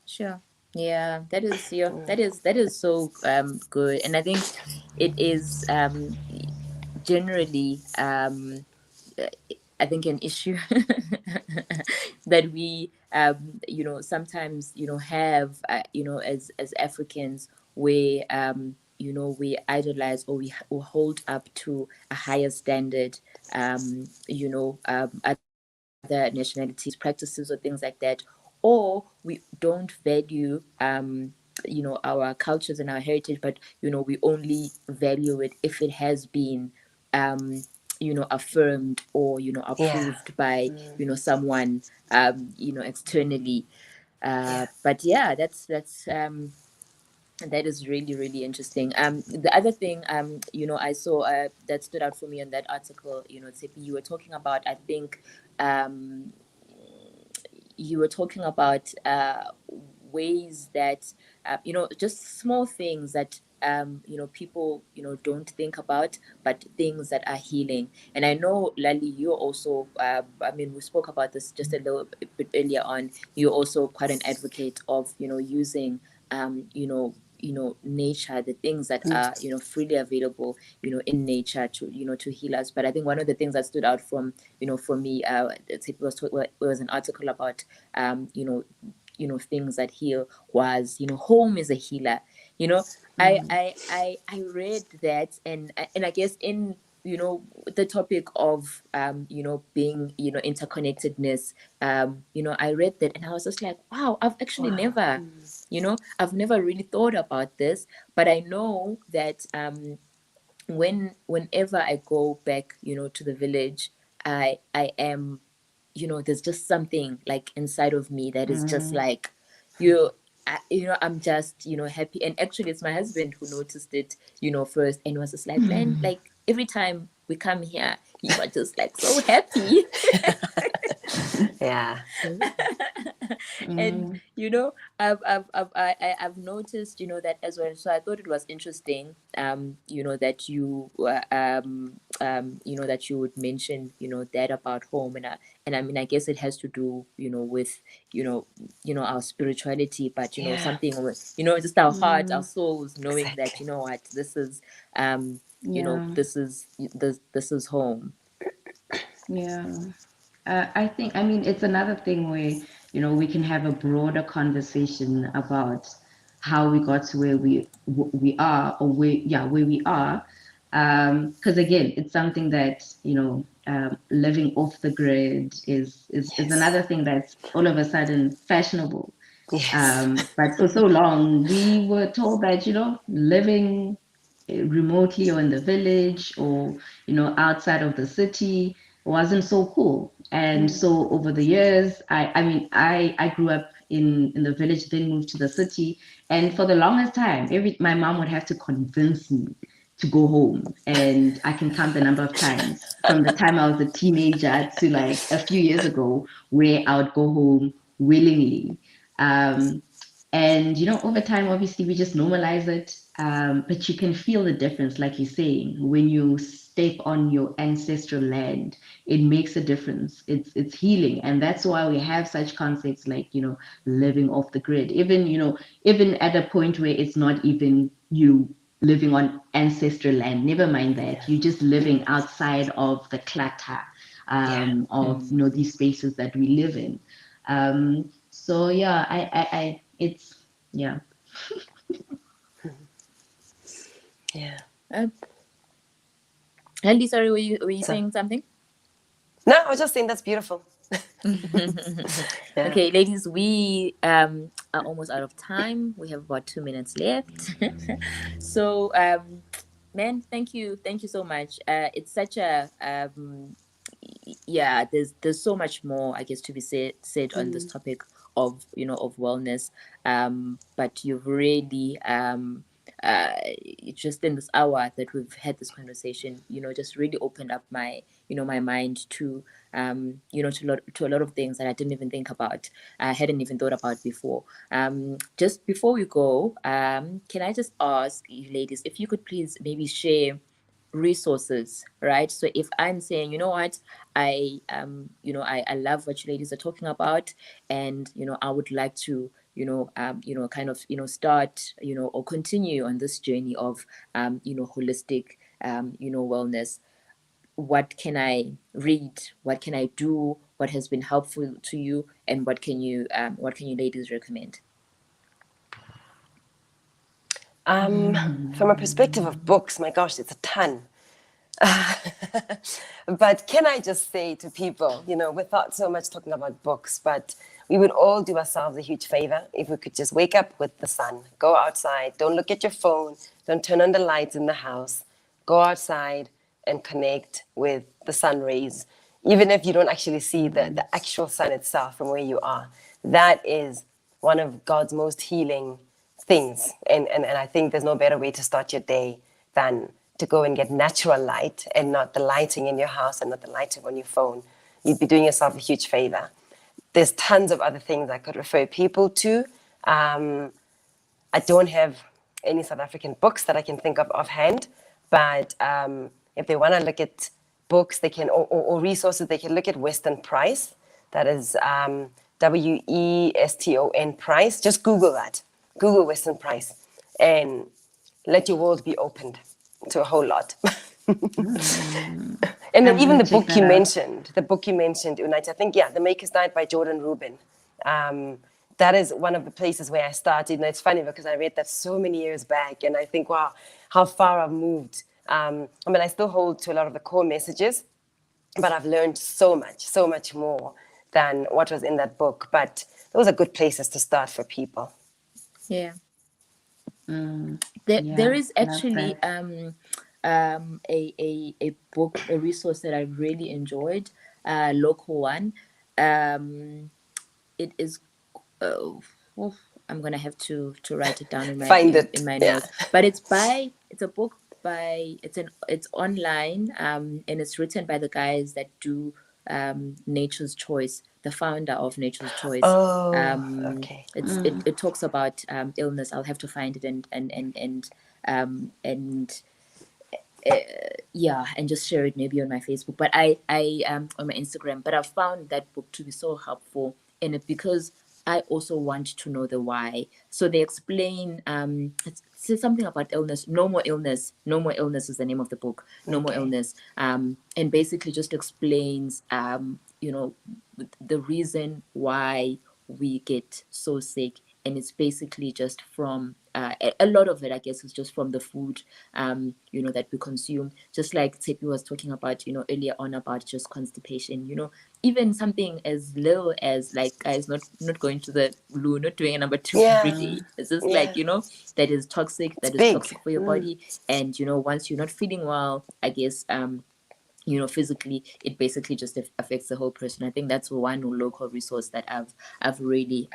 Sure. Yeah, that is so good, and I think it is generally I think an issue that we sometimes have as Africans, where we idolize, or we hold up to a higher standard, other nationalities practices or things like that, or we don't value our cultures and our heritage, but we only value it if it has been affirmed or approved by someone externally. But yeah, that is really, really interesting. The other thing, I saw that stood out for me in that article, Tsepi, you were talking about, I think, you were talking about ways that, just small things that, people, don't think about, but things that are healing. And I know, Lali, you also, we spoke about this just a little bit earlier on. You're also quite an advocate of, using, nature, the things that are, freely available, in nature to heal us. But I think one of the things that stood out for me, it was an article about, things that heal was, home is a healer. I read that, and I guess in the topic of being interconnectedness, I read that and I was just like, wow, I've actually never I've never really thought about this, but I know that whenever I go back to the village, I am there's just something like inside of me that is just like I'm just happy. And actually it's my husband who noticed it first, and was just like, man, like every time we come here you are just like so happy. Yeah. And I've noticed that as well. So I thought it was interesting that you that you would mention that about home. And I mean, I guess it has to do with our spirituality, but Yeah. something with just our heart, our souls, knowing that Exactly. what this is this is home. Yeah. I think, I mean, it's another thing where, we can have a broader conversation about how we got to where we are, or where we are. Because again, it's something that, living off the grid is another thing that's all of a sudden fashionable. Yes. But for so long, we were told that, living remotely or in the village or, outside of the city wasn't so cool. And so over the years, I grew up in the village, then moved to the city. And for the longest time, my mom would have to convince me to go home. And I can count the number of times from the time I was a teenager to like a few years ago where I would go home willingly. And over time, obviously, we just normalize it. But you can feel the difference, like you're saying, when you step on your ancestral land, it makes a difference. It's healing, and that's why we have such concepts like living off the grid. Even at a point where it's not even you living on ancestral land. Never mind that you're just living outside of the clutter of these spaces that we live in. So yeah, I it's yeah. Yeah. Andy, sorry, were you saying something? No, I was just saying that's beautiful. Yeah. Okay, ladies, we are almost out of time. We have about 2 minutes left. So, man, thank you so much. It's such a there's so much more, I guess, to be said on this topic of of wellness. But you've really just in this hour that we've had this conversation, just really opened up my my mind to to a lot of things that I didn't even think about. I hadn't even thought about before. Just before we go, can I just ask you ladies if you could please maybe share resources, right? So if I'm saying, what, I I love what you ladies are talking about, and I would like to kind of start or continue on this journey of holistic wellness. What can I read? What can I do? What has been helpful to you? And what can you ladies recommend? From a perspective of books, my gosh, it's a ton. But can I just say to people, without so much talking about books, but we would all do ourselves a huge favor if we could just wake up with the sun, go outside, don't look at your phone, don't turn on the lights in the house, go outside and connect with the sun rays, even if you don't actually see the actual sun itself from where you are. That is one of God's most healing things. And I think there's no better way to start your day than to go and get natural light and not the lighting in your house and not the lighting on your phone. You'd be doing yourself a huge favor. There's tons of other things I could refer people to. I don't have any South African books that I can think of offhand, but if they want to look at books, they can, or resources, they can look at Weston Price. That is Weston Price. Just Google that. Google Weston Price, and let your world be opened to a whole lot. And then even the book you mentioned, Unite, I think, The Maker's Diet by Jordan Rubin. That is one of the places where I started. And it's funny because I read that so many years back, and I think, wow, how far I've moved. I still hold to a lot of the core messages, but I've learned so much more than what was in that book. But those are good places to start for people. Yeah. Yeah, There is love actually that. a book, a resource that I really enjoyed, local one. It is I'm gonna have to write it down in my in my notes. But it's a book by it's online, and it's written by the guys that do Nature's Choice, the founder of Nature's Choice. Okay. It talks about illness. I'll have to find it and and just share it maybe on my Facebook, but I on my Instagram. But I found that book to be so helpful in it because I also want to know the why. So they explain it says something about illness. No More Illness. No More Illness is the name of the book. No More Illness. And basically just explains the reason why we get so sick, and it's basically just from a lot of it, I guess, is just from the food that we consume. Just like Tshepi was talking about earlier on about just constipation. Even something as little as like guys not going to the loo, not doing a number 2 every day. It's just like that is toxic. That is toxic for your body. And once you're not feeling well, I guess physically, it basically just affects the whole person. I think that's one local resource that I've really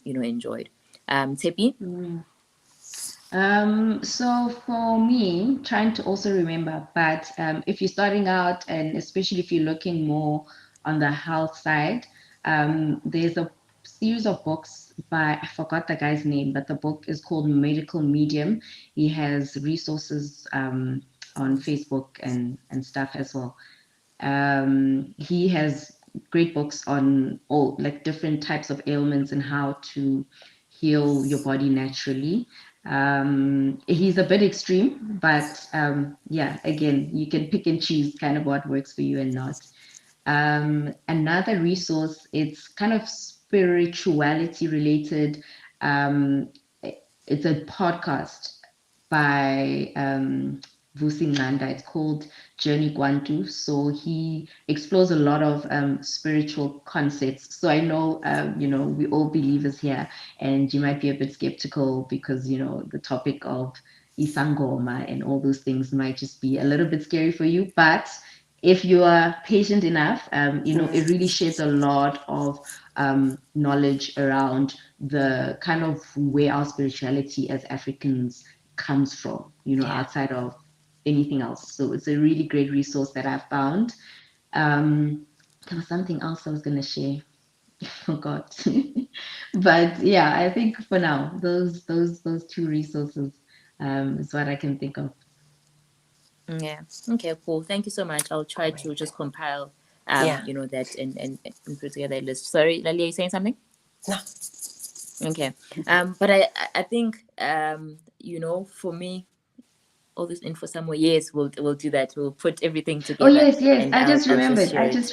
enjoyed. Tshepi? So for me, trying to also remember, but if you're starting out, and especially if you're looking more on the health side, there's a series of books by, I forgot the guy's name, but the book is called Medical Medium. He has resources on Facebook and stuff as well. He has great books on all like different types of ailments and how to heal your body naturally. He's a bit extreme, but again, you can pick and choose kind of what works for you and not. Another resource, it's kind of spirituality related. It's a podcast by Vusi Nganda. It's called Journey Kwantu. So he explores a lot of spiritual concepts. So I know, we all believers here, and you might be a bit skeptical because, the topic of Isangoma and all those things might just be a little bit scary for you. But if you are patient enough, it really sheds a lot of knowledge around the kind of where our spirituality as Africans comes from, outside of anything else. So it's a really great resource that I found. There was something else I was going to share. I forgot. But yeah, I think for now, those two resources is what I can think of. Yeah. Okay, cool. Thank you so much. I'll try to just compile, that and put together a list. Sorry, Lali, are you saying something? No. Okay. But I think, for me, all this info somewhere. Yes, we'll do that. We'll put everything together. Oh yes. I just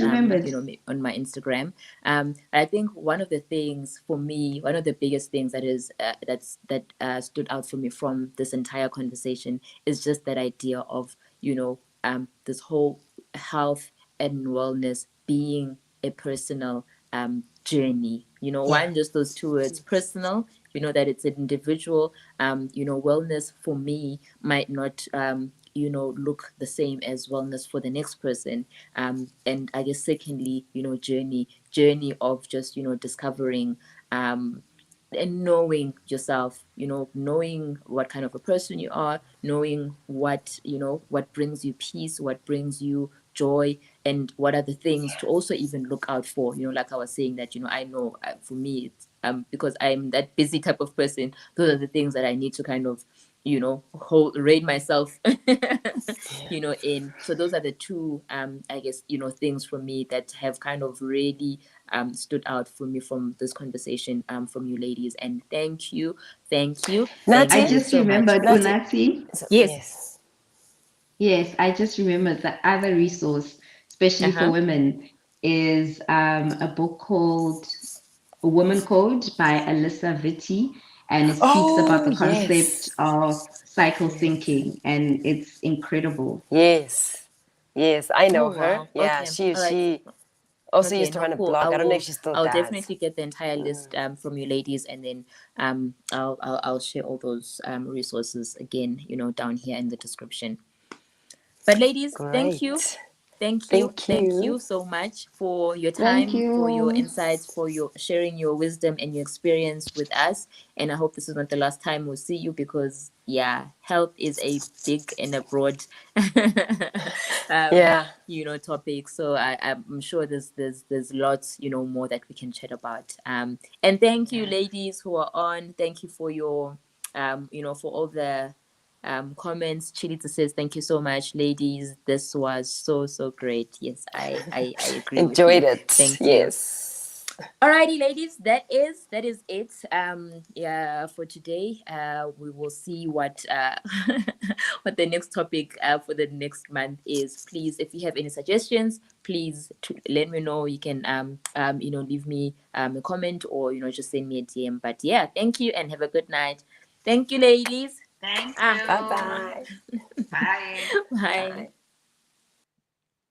remembered. On my Instagram. I think one of the things for me, one of the biggest things that is that stood out for me from this entire conversation is just that idea of this whole health and wellness being a personal journey. One, just those two words, personal. That it's an individual. Wellness for me might not look the same as wellness for the next person. And I guess secondly, journey of just discovering and knowing yourself, knowing what kind of a person you are, knowing what brings you peace, what brings you joy, and what are the things to also even look out for. Like I was saying that I know for me because I'm that busy type of person. Those are the things that I need to kind of, rein myself, in. So those are the two, I guess, things for me that have kind of really stood out for me from this conversation, from you ladies. And thank you. Thank you. Nati? I Thank you just so much. remembered, Nati. Unati. Yes. Yes, I just remembered the other resource, especially for women, is a book called A Woman Code by Alyssa Vitti, and it speaks about the concept of cycle syncing, and it's incredible. Yes. Yes, I know Oh her. wow. Yeah, Okay. she All right. also Okay, used to no, run a cool. blog. I don't know if she still I'll does. definitely get the entire list from you ladies, and then I'll share all those resources again, down here in the description. But ladies, thank you. Great. Thank Thank you. you so much for your Thank time, for your you. insights, for your sharing your wisdom and your experience with us. And I hope this is not the last time we'll see you, because health is a big and a broad Yeah. topic. So I'm sure there's lots, more that we can chat about. And thank you ladies who are on. Thank you for your for all the comments. Chilita says, thank you so much, ladies. This was so great. Yes, I agree with you. Enjoyed it. Thank you. Yes. Alrighty, ladies, that is it. For today. We will see what what the next topic for the next month is. Please, if you have any suggestions, please let me know. You can leave me a comment, or just send me a DM. But yeah, thank you and have a good night. Thank you, ladies. Thank Ah. you. Bye-bye. Bye. Bye.